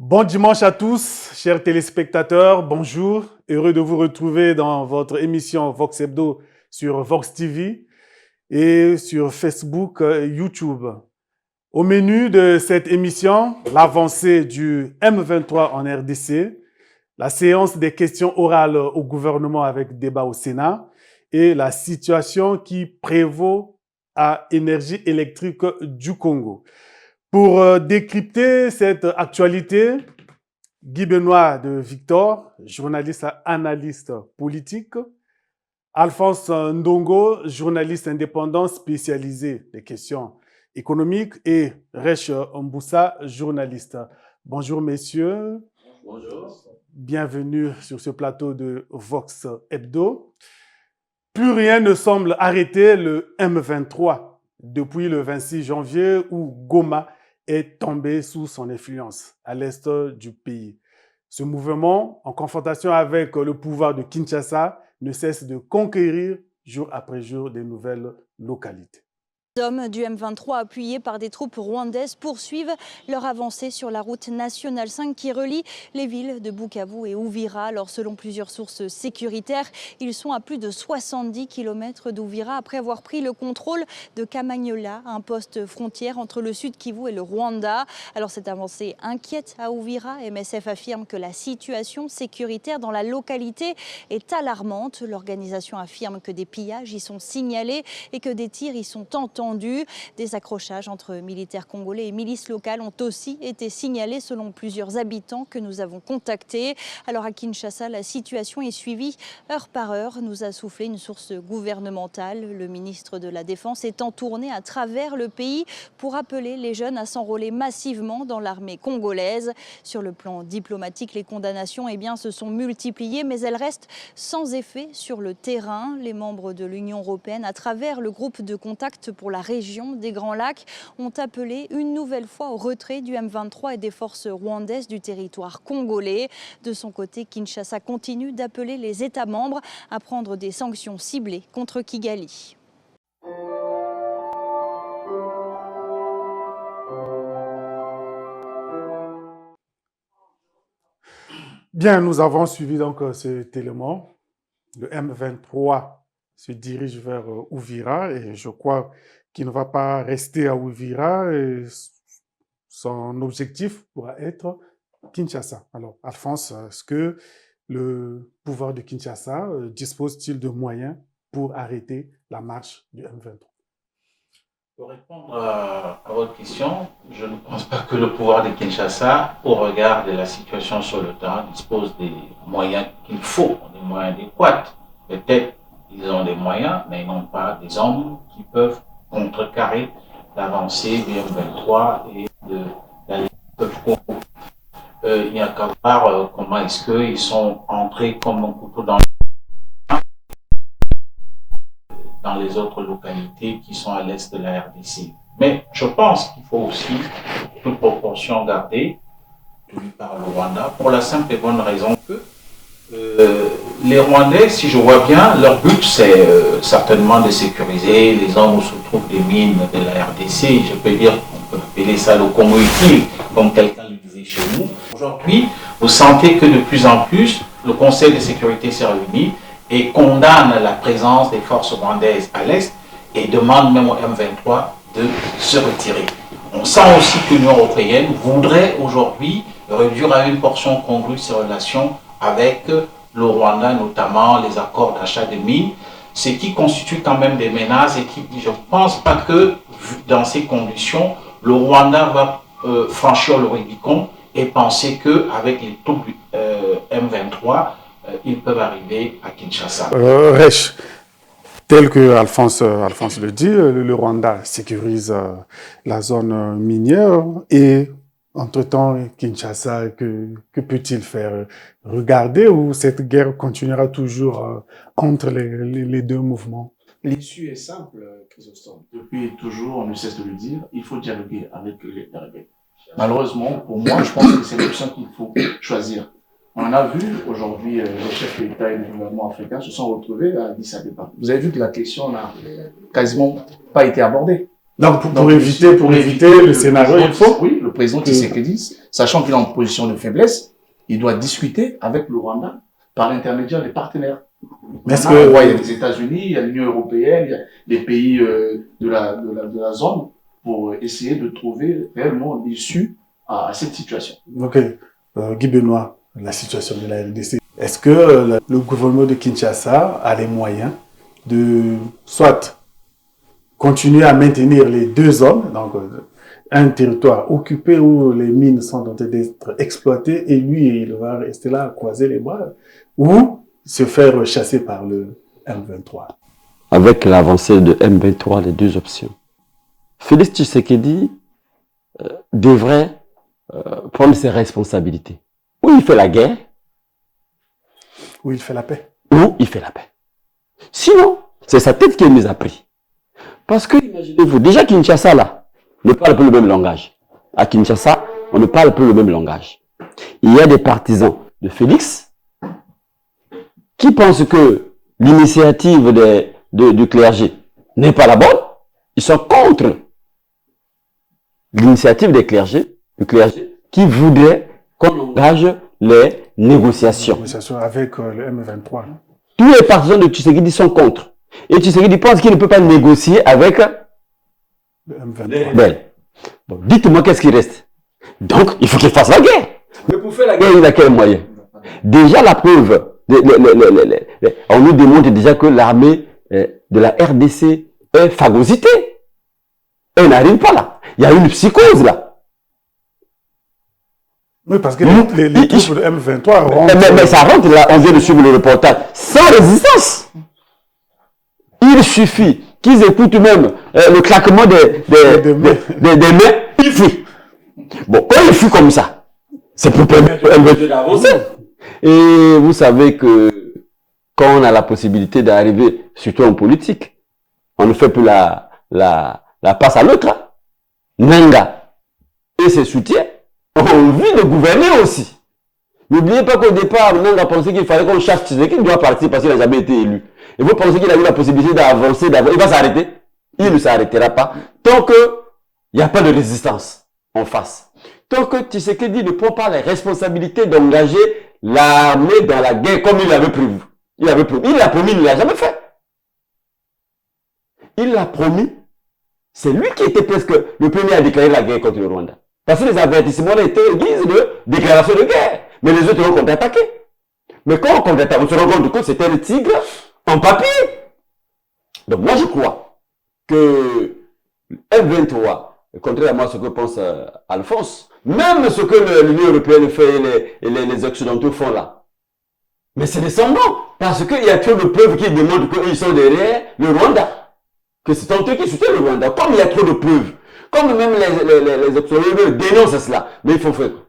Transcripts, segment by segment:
Bon dimanche à tous, chers téléspectateurs, bonjour. Heureux de vous retrouver dans votre émission Vox Hebdo sur Vox TV et sur Facebook, YouTube. Au menu de cette émission, l'avancée du M23 en RDC, la séance des questions orales au gouvernement avec débat au Sénat et la situation qui prévaut à Énergie électrique du Congo. Pour décrypter cette actualité, Guy Benoît de Victor, journaliste analyste politique, Alphonse Ndongo, journaliste indépendant spécialisé des questions économiques et Rech Mboussa, journaliste. Bonjour messieurs. Bonjour. Bienvenue sur ce plateau de Vox Hebdo. Plus rien ne semble arrêter le M23 depuis le 26 janvier où Goma est tombé sous son influence à l'est du pays. Ce mouvement, en confrontation avec le pouvoir de Kinshasa, ne cesse de conquérir jour après jour des nouvelles localités. Les hommes du M23 appuyés par des troupes rwandaises poursuivent leur avancée sur la route nationale 5 qui relie les villes de Bukavu et Uvira. Alors selon plusieurs sources sécuritaires, ils sont à plus de 70 km d'Uvira après avoir pris le contrôle de Kamanyola, un poste frontière entre le sud Kivu et le Rwanda. Alors cette avancée inquiète à Uvira. MSF affirme que la situation sécuritaire dans la localité est alarmante. L'organisation affirme que des pillages y sont signalés et que des tirs y sont entendus. Des accrochages entre militaires congolais et milices locales ont aussi été signalés selon plusieurs habitants que nous avons contactés. Alors à Kinshasa, la situation est suivie heure par heure, nous a soufflé une source gouvernementale. Le ministre de la Défense étant tourné à travers le pays pour appeler les jeunes à s'enrôler massivement dans l'armée congolaise. Sur le plan diplomatique, les condamnations se sont multipliées, mais elles restent sans effet sur le terrain. Les membres de l'Union européenne, à travers le groupe de contact pour la région des Grands Lacs, ont appelé une nouvelle fois au retrait du M23 et des forces rwandaises du territoire congolais. De son côté, Kinshasa continue d'appeler les États membres à prendre des sanctions ciblées contre Kigali. Bien, nous avons suivi donc cet élément. Le M23 se dirige vers Uvira et je crois qu'il ne va pas rester à Uvira et son objectif pourra être Kinshasa. Alors, Alphonse, est-ce que le pouvoir de Kinshasa dispose-t-il de moyens pour arrêter la marche du M23? Pour répondre à votre question, je ne pense pas que le pouvoir de Kinshasa, au regard de la situation sur le terrain, dispose des moyens qu'il faut, des moyens adéquats. Peut-être ils ont des moyens, mais ils n'ont pas des hommes qui peuvent contrecarrer l'avancée du M23 et de la Ligue du Congo. Il n'y a qu'à voir comment est-ce qu'ils sont entrés comme un couteau dans les autres localités qui sont à l'est de la RDC. Mais je pense qu'il faut aussi toute proportion garder, tenu par le Rwanda, pour la simple et bonne raison que les Rwandais, si je vois bien, leur but c'est certainement de sécuriser les zones où se trouvent des mines de la RDC. Je peux dire qu'on peut appeler ça le Congo utile, comme quelqu'un le disait chez nous. Aujourd'hui, vous sentez que de plus en plus, le Conseil de sécurité s'est réuni et condamne la présence des forces rwandaises à l'Est et demande même au M23 de se retirer. On sent aussi que l'Union européenne voudrait aujourd'hui réduire à une portion congrue ses relations avec le Rwanda, notamment les accords d'achat de mines, ce qui constitue quand même des menaces et qui, je ne pense pas que, dans ces conditions, le Rwanda va franchir le Rubicon et penser qu'avec les troupes du M23, ils peuvent arriver à Kinshasa. Rech, tel que Alphonse le dit, le Rwanda sécurise la zone minière et entre-temps, Kinshasa, que peut-il faire? Regarder ou cette guerre continuera toujours entre les deux mouvements? L'issue est simple, Chrysostome. Depuis toujours, on ne cesse de le dire, il faut dialoguer avec les rebelles. Malheureusement, pour moi, je pense que c'est l'option qu'il faut choisir. On a vu aujourd'hui, les chefs d'État et les gouvernements africains se sont retrouvés à Addis Abeba. Vous avez vu que la question n'a quasiment pas été abordée. Donc, pour éviter le scénario, il faut? Oui, président Tshisekedi, sachant qu'il est en position de faiblesse, il doit discuter avec le Rwanda par l'intermédiaire des partenaires. Il y a les États-Unis, il y a l'Union européenne, il y a les pays de la zone pour essayer de trouver réellement l'issue à cette situation. Ok. Guy Benoît, la situation de la RDC. Est-ce que le gouvernement de Kinshasa a les moyens de soit continuer à maintenir les deux zones, donc un territoire occupé où les mines sont en train d'être exploitées et lui, il va rester là à croiser les bras, ou se faire chasser par le M23? Avec l'avancée de M23, les deux options. Félix Tshisekedi devrait prendre ses responsabilités. Ou il fait la guerre, ou il fait la paix. Ou il fait la paix. Sinon, c'est sa tête qui est mise à prix. Parce que, imaginez-vous, déjà Kinshasa, là, ne parle plus le même langage. À Kinshasa, on ne parle plus le même langage. Il y a des partisans de Félix qui pensent que l'initiative du clergé n'est pas la bonne. Ils sont contre l'initiative du clergé qui voudrait qu'on engage les négociations. Avec le M23. Tous les partisans de Tshisekedi sont contre. Et Tshisekedi pense qu'il ne peut pas négocier avec le M23. Bon, dites-moi qu'est-ce qui reste. Donc, il faut qu'il fasse la guerre. Mais pour faire la guerre, il a quel moyen? Déjà, la preuve, on nous démontre déjà que l'armée de la RDC est phagocytée. Elle n'arrive pas là. Il y a une psychose là. Oui, parce que les troupes de M23 rentrent. Mais ça rentre là, on vient de suivre le reportage, sans résistance. Il suffit qu'ils écoutent même le claquement des mains, ils fuient. Bon, quand ils fuient comme ça, c'est pour permettre à M23 d'avancer. Et vous savez que quand on a la possibilité d'arriver, surtout en politique, on ne fait plus la passe à l'autre. Hein. Nanga et ses soutiens ont envie de gouverner aussi. N'oubliez pas qu'au départ, Nanga pensait qu'il fallait qu'on chasse Tshisekedi, qu'il doit partir parce qu'il n'a jamais été élu. Et vous pensez qu'il a eu la possibilité d'avancer, il va s'arrêter? Il ne s'arrêtera pas tant qu'il n'y a pas de résistance en face. Tant que Tshisekedi ne prend pas les responsabilités d'engager l'armée dans la guerre comme il l'avait prévu. Il l'a promis, il ne l'a jamais fait. Il l'a promis. C'est lui qui était presque le premier à déclarer la guerre contre le Rwanda. Parce que les avertissements étaient en guise de déclaration de guerre. Mais les autres ont contre-attaqué. Mais quand on contre-attaque, on se rend compte que c'était le tigre en papier. Donc moi je crois que M23, contrairement à ce que pense Alphonse, même ce que l'Union européenne fait et les Occidentaux font là, mais c'est des semblants. Parce qu'il y a trop de preuves qui démontrent qu'ils sont derrière le Rwanda. Que c'est eux qui soutiennent le Rwanda. Comme il y a trop de preuves, comme même les Occidentaux dénoncent cela, mais il faut faire quoi?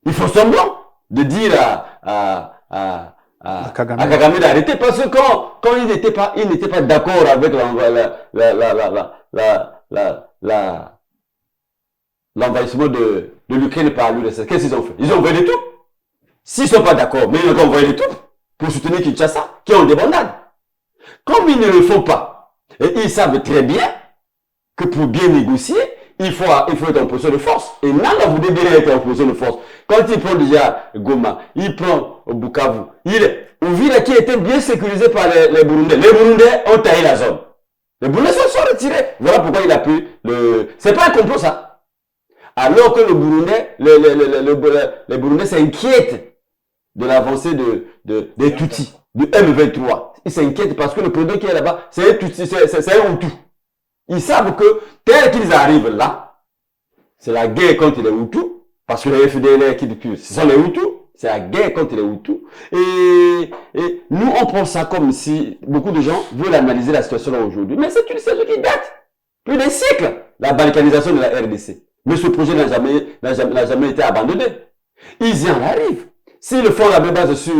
Il faut semblant de dire à Kagame d'arrêter parce que quand il n'était pas d'accord avec l'envahissement de l'Ukraine par l'URSS, qu'est-ce qu'ils ont fait? Ils ont envoyé des troupes. S'ils ne sont pas d'accord, mais ils ont envoyé des troupes pour soutenir Kinshasa, qui est en débandade. Comme ils ne le font pas, et ils savent très bien que pour bien négocier, il faut être en position de force. Et Nanga voulait bien être en position de force. Quand il prend déjà Goma, il prend Bukavu, Uvira qui était bien sécurisé par les Burundais. Les Burundais ont taillé la zone. Les Burundais sont retirés. Voilà pourquoi il a pu C'est pas un complot ça. Alors que les Burundais s'inquiètent de l'avancée des Tutsis, du M23. Ils s'inquiètent parce que le président qui est là-bas, c'est un Tutsi, c'est un Hutu. Ils savent que, tel qu'ils arrivent là, c'est la guerre contre les Hutus, parce que les FDLR ce sont les Hutus, c'est la guerre contre les Hutus. Et nous, on prend ça comme si beaucoup de gens veulent analyser la situation là aujourd'hui. Mais c'est une situation qui date plus d'un siècle, la balkanisation de la RDC. Mais ce projet n'a jamais été abandonné. Ils y en arrivent. S'ils font la même base sur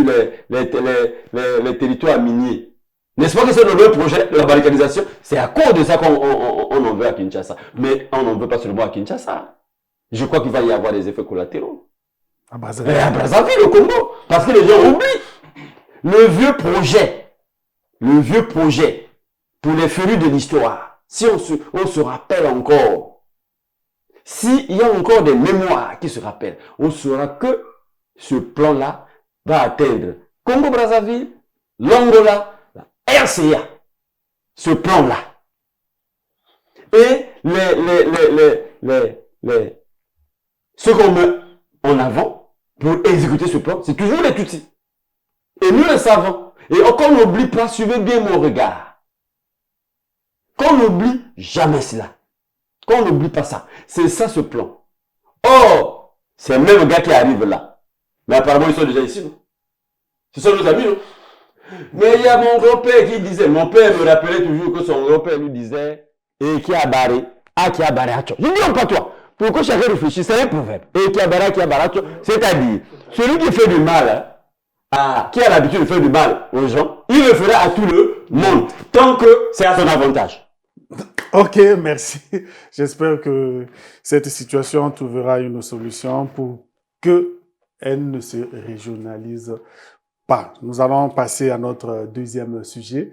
les territoires miniers, n'est-ce pas que c'est le même projet de la balkanisation? C'est à cause de ça qu'on en veut à Kinshasa. Mais on n'en veut pas seulement à Kinshasa. Je crois qu'il va y avoir des effets collatéraux. À Brazzaville. À Brazzaville, au Congo. Parce que les gens oublient. Le vieux projet, pour les férus de l'histoire, si on se rappelle encore, S'il y a encore des mémoires qui se rappellent, on saura que ce plan-là va atteindre Congo-Brazzaville, l'Angola, la RCA. Ce plan-là. Et ceux qu'on met en avant pour exécuter ce plan, c'est toujours les Tutsis. Et nous le savons. Et qu'on n'oublie pas, suivez bien mon regard. Qu'on n'oublie jamais cela. Qu'on n'oublie pas ça. C'est ça ce plan. Or, c'est le même gars qui arrive là. Mais apparemment, ils sont déjà ici, non? Ce sont nos amis, non? Mais il y a mon grand-père qui disait, mon père me rappelait toujours que son grand-père lui disait, et qui a barré, qui a barré, je ne dis pas toi. Pour que chacun réfléchisse, c'est un proverbe. Et qui a barré, c'est-à-dire, celui qui fait du mal, qui a l'habitude de faire du mal aux gens, il le fera à tout le monde, tant que c'est à son avantage. Ok, merci. J'espère que cette situation trouvera une solution pour qu'elle ne se régionalise pas. Nous allons passer à notre deuxième sujet.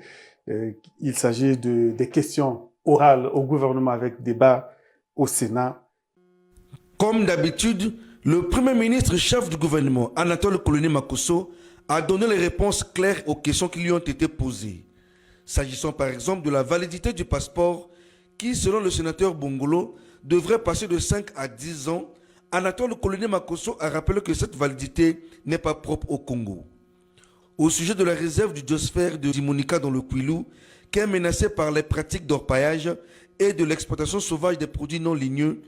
Il s'agit des questions orales au gouvernement avec débat au Sénat. Comme d'habitude, le Premier ministre chef du gouvernement, Anatole Koloné Makosso, a donné les réponses claires aux questions qui lui ont été posées. S'agissant par exemple de la validité du passeport qui, selon le sénateur Bongolo, devrait passer de 5 à 10 ans, Anatole Koloné Makosso a rappelé que cette validité n'est pas propre au Congo. Au sujet de la réserve du biosphère de Dimonika dans le Kwilu, qui est menacée par les pratiques d'orpaillage et de l'exploitation sauvage des produits non ligneux,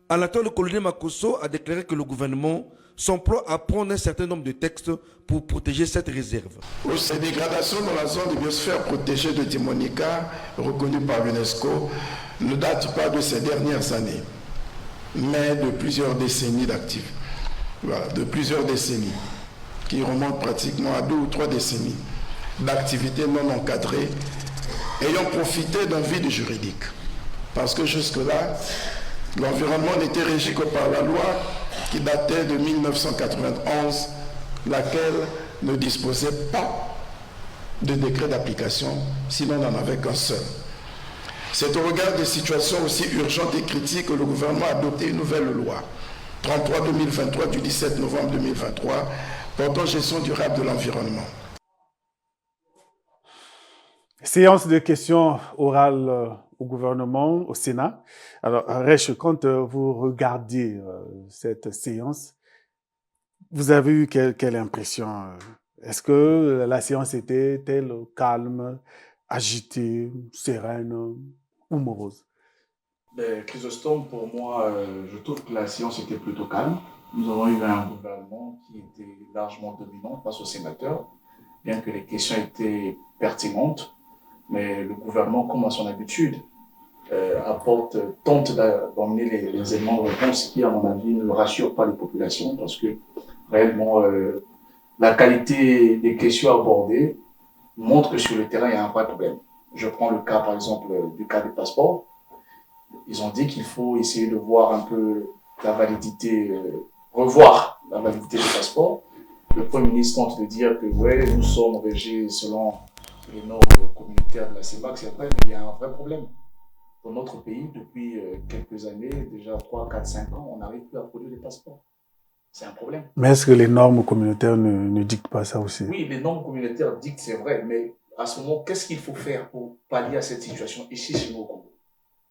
Anatole Koloné Makosso a déclaré que le gouvernement s'emploie à prendre un certain nombre de textes pour protéger cette réserve. Ces dégradations dans la zone de biosphère protégée de Dimonika, reconnue par l'UNESCO, ne datent pas de ces dernières années, mais de plusieurs décennies d'actifs. Voilà, de plusieurs décennies, qui remontent pratiquement à 2 ou 3 décennies d'activités non encadrées, ayant profité d'un vide juridique. Parce que jusque-là, l'environnement n'était régi que par la loi qui datait de 1991, laquelle ne disposait pas de décret d'application, sinon on n'en avait qu'un seul. C'est au regard des situations aussi urgentes et critiques que le gouvernement a adopté une nouvelle loi, 33-2023 du 17 novembre 2023, portant gestion durable de l'environnement. Séance de questions orales au gouvernement, au Sénat. Alors, Rech, quand vous regardez cette séance, vous avez eu quelle impression? Est-ce que la séance était-elle calme, agitée, sereine ou morose? Chrysostome, pour moi, je trouve que la séance était plutôt calme. Nous avons eu un gouvernement qui était largement dominant face aux sénateurs, bien que les questions étaient pertinentes. Mais le gouvernement, comme à son habitude, tente d'emmener les éléments de réponse qui, à mon avis, ne rassurent pas les populations parce que réellement, la qualité des questions abordées montre que sur le terrain, il y a un vrai problème. Je prends le cas, par exemple, du cas des passeports. Ils ont dit qu'il faut essayer de voir un peu la validité, revoir la validité des passeports. Le Premier ministre tente de dire que, ouais, nous sommes régis selon les normes communautaires de la CEMAC, c'est vrai, mais il y a un vrai problème. Dans notre pays, depuis quelques années, déjà 3, 4, 5 ans, on n'arrive plus à produire des passeports. C'est un problème. Mais est-ce que les normes communautaires ne dictent pas ça aussi? Oui, les normes communautaires dictent, c'est vrai, mais à ce moment, qu'est-ce qu'il faut faire pour pallier à cette situation ici chez nous au Congo?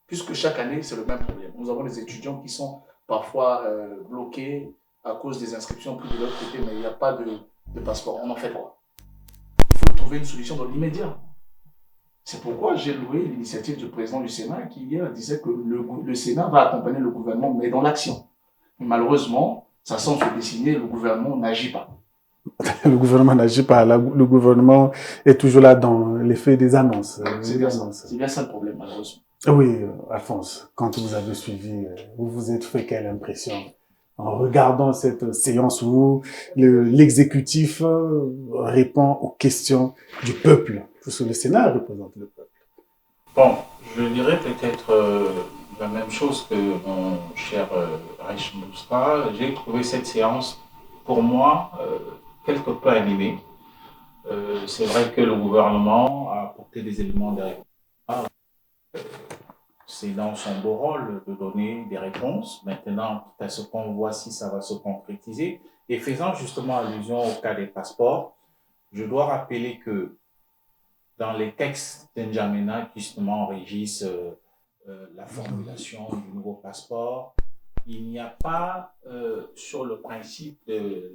Puisque chaque année, c'est le même problème. Nous avons des étudiants qui sont parfois bloqués à cause des inscriptions plus de l'autre côté, mais il n'y a pas de passeport. On en fait quoi? Il faut trouver une solution dans l'immédiat. C'est pourquoi j'ai loué l'initiative du président du Sénat qui hier disait que le Sénat va accompagner le gouvernement, mais dans l'action. Malheureusement, ça semble se dessiner, le gouvernement n'agit pas. Le gouvernement n'agit pas, le gouvernement est toujours là dans l'effet des annonces. C'est bien ça le problème, malheureusement. Oui, Alphonse, quand vous avez suivi, vous vous êtes fait quelle impression en regardant cette séance où l'exécutif répond aux questions du peuple, parce que le Sénat représente le peuple? Bon, je dirais peut-être la même chose que mon cher Rech Moussa. J'ai trouvé cette séance, pour moi, quelque peu animée. C'est vrai que le gouvernement a apporté des éléments de réponse. c'est dans son beau rôle de donner des réponses. Maintenant, à ce qu'on voit si ça va se concrétiser. Et faisant justement allusion au cas des passeports, je dois rappeler que dans les textes d'Njamena qui justement régissent la formulation du nouveau passeport, il n'y a pas sur le principe de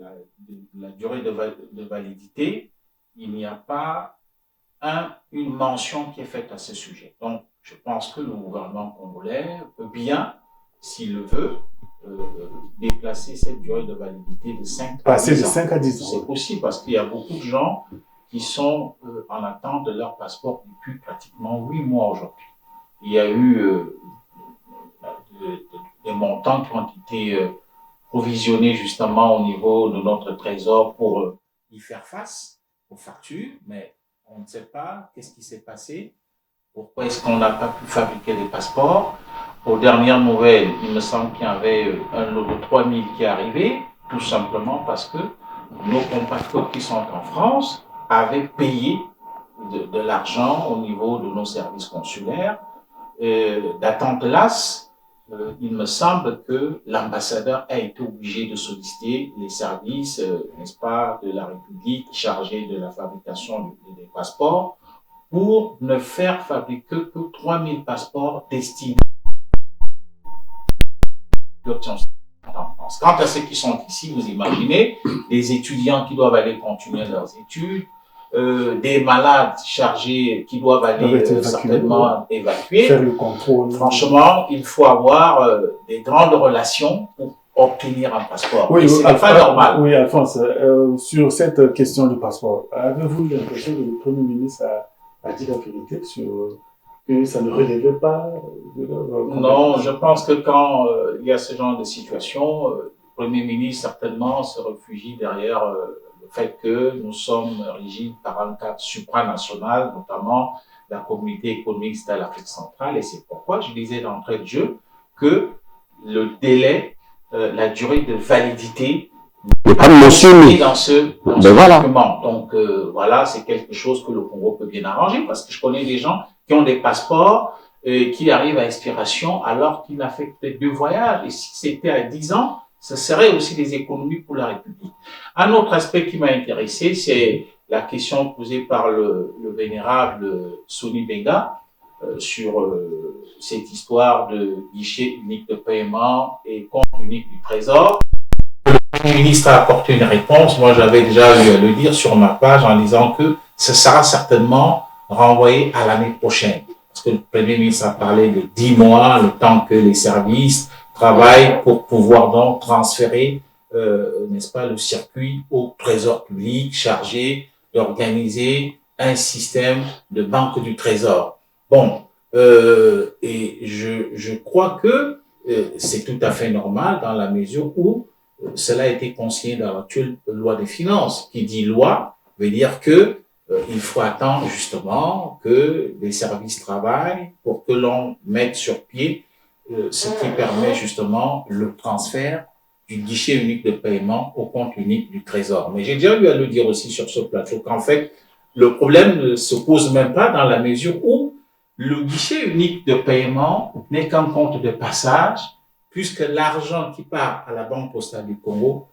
la durée de validité, il n'y a pas une mention qui est faite à ce sujet. Donc, je pense que le gouvernement congolais peut bien, s'il le veut, déplacer cette durée de validité de 5 à 10 ans. Passer de 5 à 10 ans. C'est possible parce qu'il y a beaucoup de gens qui sont en attente de leur passeport depuis pratiquement 8 mois aujourd'hui. Il y a eu des montants qui ont été provisionnés justement au niveau de notre trésor pour y faire face aux factures, mais on ne sait pas qu'est-ce qui s'est passé, pourquoi est-ce qu'on n'a pas pu fabriquer des passeports. Aux dernières nouvelles, il me semble qu'il y avait un lot de 3000 qui est arrivé, tout simplement parce que nos compatriotes qui sont en France avaient payé de l'argent au niveau de nos services consulaires. D'attente lasse, il me semble que l'ambassadeur a été obligé de solliciter les services, n'est-ce pas, de la République chargés de la fabrication des passeports pour ne faire fabriquer que 3000 passeports destinés en France. Quant à ceux qui sont ici, vous imaginez, des étudiants qui doivent aller continuer leurs études, des malades chargés qui doivent aller certainement évacuer. Faire le contrôle. Franchement, il faut avoir des grandes relations pour obtenir un passeport. Oui, et ce n'est pas normal. Oui, Alphonse, sur cette question du passeport, avez-vous l'impression que le Premier ministre a dit la vérité sur que ça ne relevait pas de leur... Non, je pense que quand il y a ce genre de situation, le Premier ministre certainement se réfugie derrière le fait que nous sommes régis par un cadre supranational, notamment la communauté économique de l'Afrique centrale, et c'est pourquoi je disais d'entrée de jeu que le délai, la durée de validité n'est pas mentionnée dans ce document. Donc voilà, c'est quelque chose que le Congo peut bien arranger, parce que je connais des gens qui ont des passeports qui arrivent à expiration alors qu'ils n'ont fait que 2 voyages. Et si c'était à 10 ans, ce serait aussi des économies pour la République. Un autre aspect qui m'a intéressé, c'est la question posée par le vénérable Soni Benga sur cette histoire de guichet unique de paiement et compte unique du Trésor. Le Premier ministre a apporté une réponse. Moi, j'avais déjà eu à le dire sur ma page en disant que ce sera certainement renvoyé à l'année prochaine. Parce que le Premier ministre a parlé de 10 mois, le temps que les services travaillent pour pouvoir donc transférer, n'est-ce pas, le circuit au Trésor public chargé d'organiser un système de banque du Trésor. Bon, et je crois que c'est tout à fait normal dans la mesure où cela a été consigné dans l'actuelle loi des finances. Qui dit loi veut dire que il faut attendre justement que les services travaillent pour que l'on mette sur pied ce qui permet justement le transfert du guichet unique de paiement au compte unique du Trésor. Mais j'ai déjà eu à le dire aussi sur ce plateau qu'en fait, le problème ne se pose même pas dans la mesure où le guichet unique de paiement n'est qu'un compte de passage, puisque l'argent qui part à la Banque postale du Congo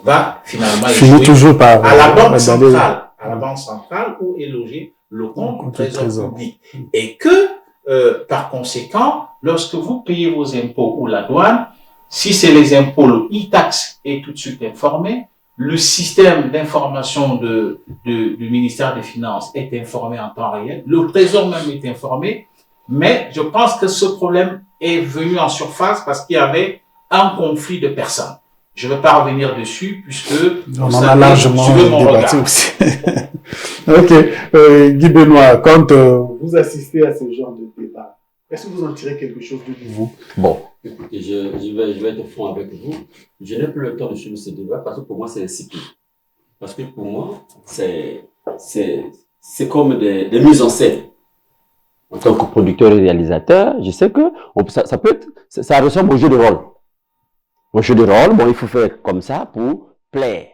va finalement toujours par à la Banque centrale. À la Banque centrale où est logé le compte du Trésor public. Et que, par conséquent, lorsque vous payez vos impôts ou la douane, si c'est les impôts, le e-tax est tout de suite informé, le système d'information du ministère des Finances est informé en temps réel, le Trésor même est informé, mais je pense que ce problème est venu en surface parce qu'il y avait un conflit de personnes. Je ne vais pas revenir dessus puisque on en a largement débattu aussi. Ok. Guy Benoît, quand vous assistez à ce genre de débat, est-ce que vous en tirez quelque chose de nouveau? Bon. Écoutez, je vais être franc avec vous. Je n'ai plus le temps de suivre ce débat parce que pour moi, c'est insipide. Parce que pour moi, c'est comme des mises en scène. En tant que producteur et réalisateur, je sais que ça peut être, ça ressemble au jeu de rôle. Au jeu de rôle, bon, il faut faire comme ça pour plaire,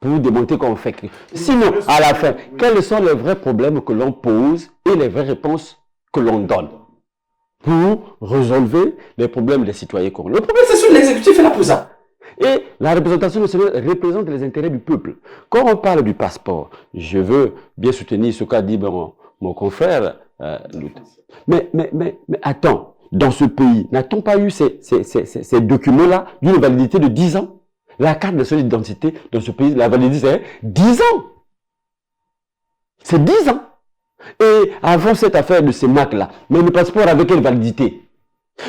pour démontrer qu'on fait. Sinon, à la fin, quels sont les vrais problèmes que l'on pose et les vraies réponses que l'on donne? pour résolver les problèmes des citoyens congolais. Le problème, c'est sur l'exécutif est là pour ça. Et la représentation nationale représente les intérêts du peuple. Quand on parle du passeport, je veux bien soutenir ce qu'a dit mon confrère. Mais attends, dans ce pays, n'a-t-on pas eu ces documents-là d'une validité de 10 ans? La carte de d'identité dans ce pays, la validité, c'est 10 ans. C'est 10 ans. Et avant cette affaire de ces marques-là, mais le passeport avec quelle validité?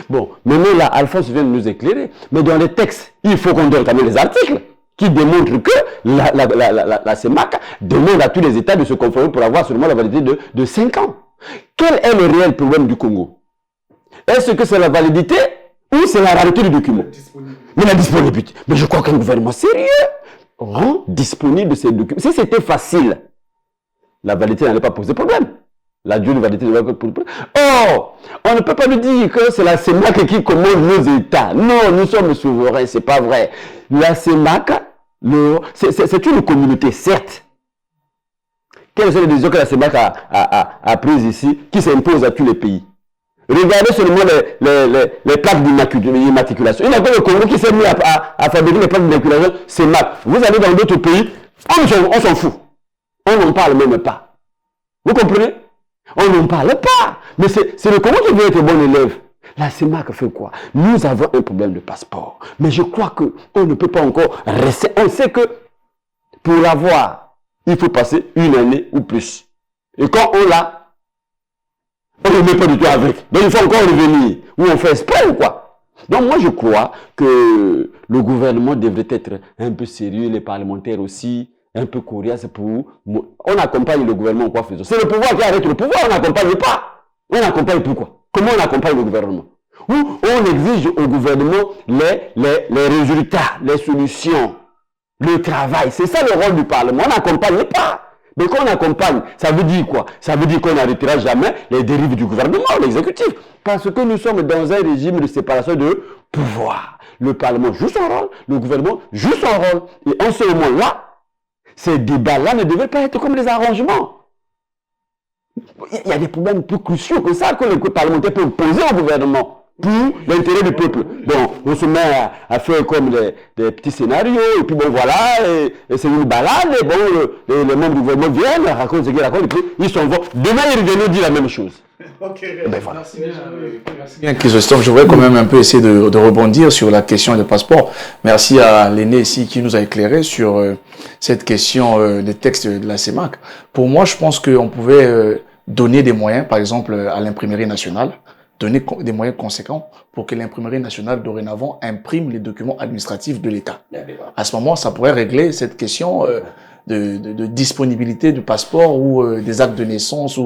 Bon, maintenant là, Alphonse vient de nous éclairer, mais dans les textes, il faut qu'on donne quand même les articles qui démontrent que la CEMAC demande à tous les États de se conformer pour avoir seulement la validité de 5 ans. Quel est le réel problème du Congo? Est-ce que c'est la validité ou c'est la rareté du document? Mais la disponibilité. Mais je crois qu'un gouvernement sérieux rend disponible ces documents. Si c'était facile, la validité n'allait pas poser problème. La durée de validité n'allait pas poser problème. Or, on ne peut pas nous dire que c'est la CEMAC qui commande nos États. Non, nous sommes souverains, c'est pas vrai. La CEMAC, c'est une communauté, certes. Quelles sont les décisions que la CEMAC a prises ici, qui s'imposent à tous les pays? Regardez seulement les plaques d'immatriculation. Il n'y a que le Congo qui s'est mis à fabriquer les plaques d'immatriculation CEMAC. Vous allez dans d'autres pays, on s'en fout. On n'en parle même pas. Vous comprenez? On n'en parle pas. Mais c'est le Congo qui veut être bon élève. La CEMAC fait quoi? Nous avons un problème de passeport. Mais je crois qu'on ne peut pas encore rester. On sait que pour l'avoir, il faut passer une année ou plus. Et quand on l'a, on ne met pas du tout avec. Donc il faut encore revenir. Ou on fait exprès ou quoi? Donc moi je crois que le gouvernement devrait être un peu sérieux, les parlementaires aussi, un peu coriaces pour... On accompagne le gouvernement, quoi faisons? C'est le pouvoir qui arrête le pouvoir, on n'accompagne pas. On accompagne pourquoi? Comment on accompagne le gouvernement? Ou on exige au gouvernement les résultats, les solutions, le travail. C'est ça le rôle du Parlement. On n'accompagne pas. Mais quand on accompagne, ça veut dire quoi? Ça veut dire qu'on n'arrêtera jamais les dérives du gouvernement, l'exécutif. Parce que nous sommes dans un régime de séparation de pouvoir. Le Parlement joue son rôle, le gouvernement joue son rôle. Et en ce moment-là, ces débats-là ne devraient pas être comme des arrangements. Il y a des problèmes plus cruciaux que ça que les parlementaires peuvent poser au gouvernement pour l'intérêt du peuple. Bon, on se met à faire comme des petits scénarios, et puis bon voilà, et c'est une balade, et bon, les membres du gouvernement viennent, racontent ce qu'ils racontent, et puis ils s'en vont. Demain, ils reviennent dire la même chose. Ok, Ben voilà. Merci bien, Chrysostome. Je voudrais quand même un peu essayer de rebondir sur la question des passeports. Merci à l'aîné ici qui nous a éclairé sur cette question des textes de la CEMAC. Pour moi, je pense qu'on pouvait donner des moyens, par exemple, à l'imprimerie nationale, donner des moyens conséquents pour que l'imprimerie nationale, dorénavant, imprime les documents administratifs de l'État. À ce moment, ça pourrait régler cette question de disponibilité du passeport ou des actes de naissance.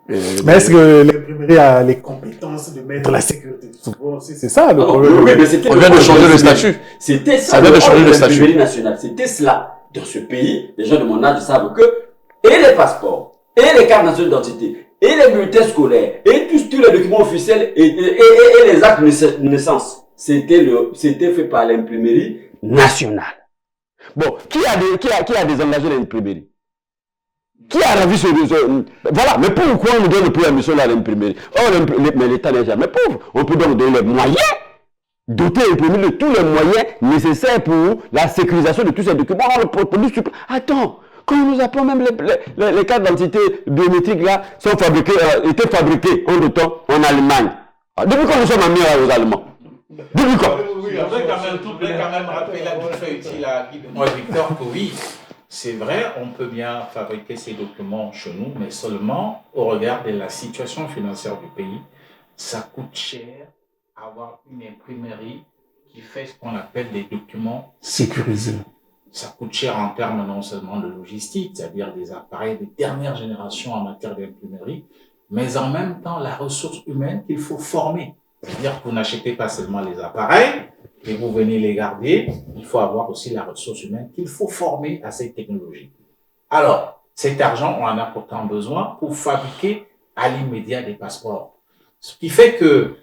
Mais est-ce que l'imprimerie a les compétences de mettre la sécurité? Souvent aussi, c'est ça le problème. Oui, mais on vient de changer le statut. C'était ça. Ça vient de changer le statut. L'imprimerie nationale, c'était cela. Dans ce pays, les gens de mon âge savent que et les passeports, et les cartes nationales d'identité, et les bulletins scolaires, et tous les documents officiels, et les actes de naissance, c'était fait par l'imprimerie nationale. Bon, qui a désengagé l'imprimerie? Qui a ravi ce... Voilà, mais pourquoi on nous donne plus la mission à l'imprimerie? Mais l'État n'est jamais pauvre. On peut donc donner les moyens, doter l'imprimerie de tous les moyens nécessaires pour la sécurisation de tous ces documents. Attends, quand on nous apprend même les cartes d'identité biométriques là, étaient fabriquées en temps en Allemagne. Depuis quand nous sommes amis aux Allemands? Depuis quand? Je voudrais quand même rappeler la bouche utile à Guy de Victor que oui, c'est vrai, on peut bien fabriquer ces documents chez nous, mais seulement au regard de la situation financière du pays, ça coûte cher avoir une imprimerie qui fait ce qu'on appelle des documents sécurisés. Ça coûte cher en termes non seulement de logistique, c'est-à-dire des appareils de dernière génération en matière d'imprimerie, mais en même temps la ressource humaine qu'il faut former. C'est-à-dire que vous n'achetez pas seulement les appareils et vous venez les garder, il faut avoir aussi la ressource humaine qu'il faut former à cette technologie. Alors, cet argent, on en a pourtant besoin pour fabriquer à l'immédiat des passeports. Ce qui fait que,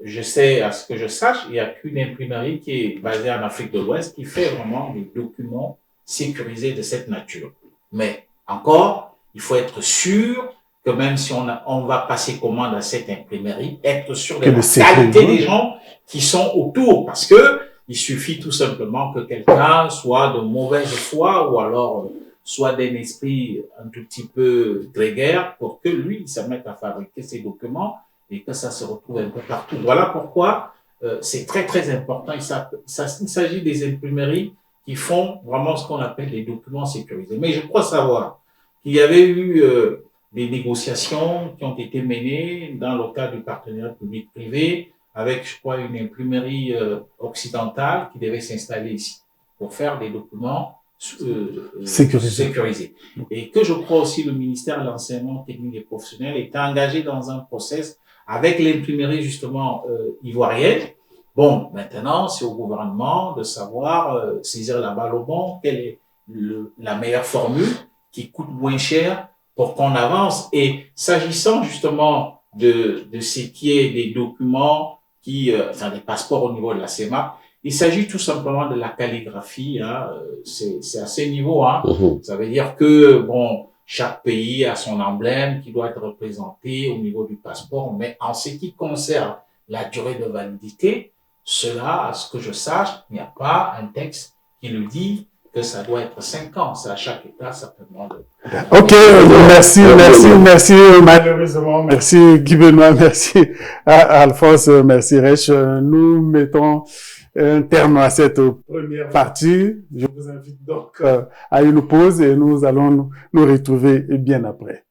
je sais, à ce que je sache, il n'y a qu'une imprimerie qui est basée en Afrique de l'Ouest qui fait vraiment des documents sécurisés de cette nature. Mais encore, il faut être sûr que même si on va passer commande à cette imprimerie, être sûr de Que la le secret, qualité oui. des gens qui sont autour, parce que il suffit tout simplement que quelqu'un soit de mauvaise foi ou alors soit d'un esprit un tout petit peu grégaire pour que lui se mette à fabriquer ses documents et que ça se retrouve un peu partout. Voilà pourquoi c'est très très important. Il s'agit des imprimeries qui font vraiment ce qu'on appelle des documents sécurisés. Mais je crois savoir qu'il y avait eu des négociations qui ont été menées dans le cadre du partenariat public-privé avec, je crois, une imprimerie occidentale qui devait s'installer ici pour faire des documents sécurisés. Et que je crois aussi le ministère de l'Enseignement technique et professionnel est engagé dans un process avec l'imprimerie justement ivoirienne. Bon, maintenant, c'est au gouvernement de savoir saisir la balle au bon, quelle est la meilleure formule qui coûte moins cher pour qu'on avance. Et s'agissant justement de ce qui est des documents enfin des passeports au niveau de la CEMAC, il s'agit tout simplement de la calligraphie, hein, c'est à ce niveau, hein. Ça veut dire que, bon, chaque pays a son emblème qui doit être représenté au niveau du passeport, mais en ce qui concerne la durée de validité, cela, à ce que je sache, il n'y a pas un texte qui le dit que ça doit être 5 ans. C'est à chaque État certainement. Ok, merci, malheureusement, merci Guy Benoît, merci Alphonse, merci Rech. Nous mettons un terme à cette première partie. Je vous invite donc à une pause et nous allons nous retrouver bien après.